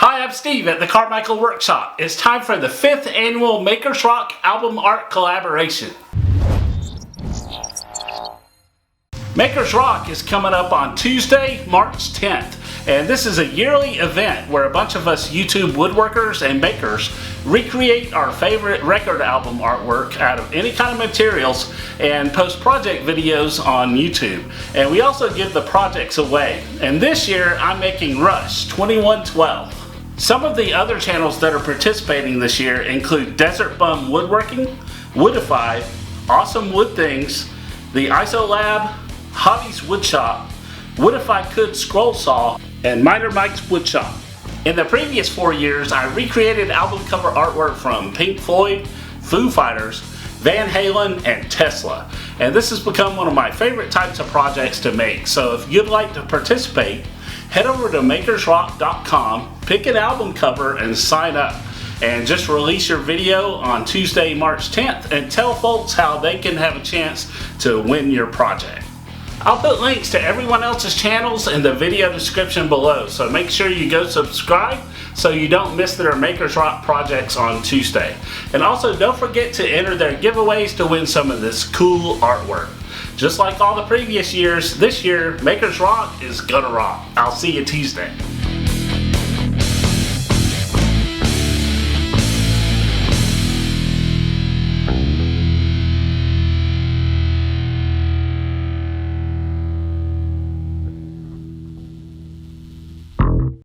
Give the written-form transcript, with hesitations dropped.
Hi, I'm Steve at the Carmichael Workshop. It's time for the 5th annual Makers Rock album art collaboration. Makers Rock is coming up on Tuesday, March 10th, and this is a yearly event where a bunch of us YouTube woodworkers and makers recreate our favorite record album artwork out of any kind of materials and post project videos on YouTube. And we also give the projects away. And this year I'm making Rush 2112. Some of the other channels that are participating this year include DesertBum WoodWork'n, Woodified, Awesome Wood Things, the theisolab, Javi's Woodshop, Woodified Could Scroll Saw, and Miner Mike's Woodshop. In the previous 4 years, I recreated album cover artwork from Pink Floyd, Foo Fighters, Van Halen, and Tesla. And this has become one of my favorite types of projects to make. So if you'd like to participate, head over to makersrock.com, pick an album cover, and sign up. And just release your video on Tuesday, March 10th, and tell folks how they can have a chance to win your project. I'll put links to everyone else's channels in the video description below, so make sure you go subscribe so you don't miss their Makers Rock projects on Tuesday. And also don't forget to enter their giveaways to win some of this cool artwork. Just like all the previous years, this year Makers Rock is gonna rock. I'll see you Tuesday.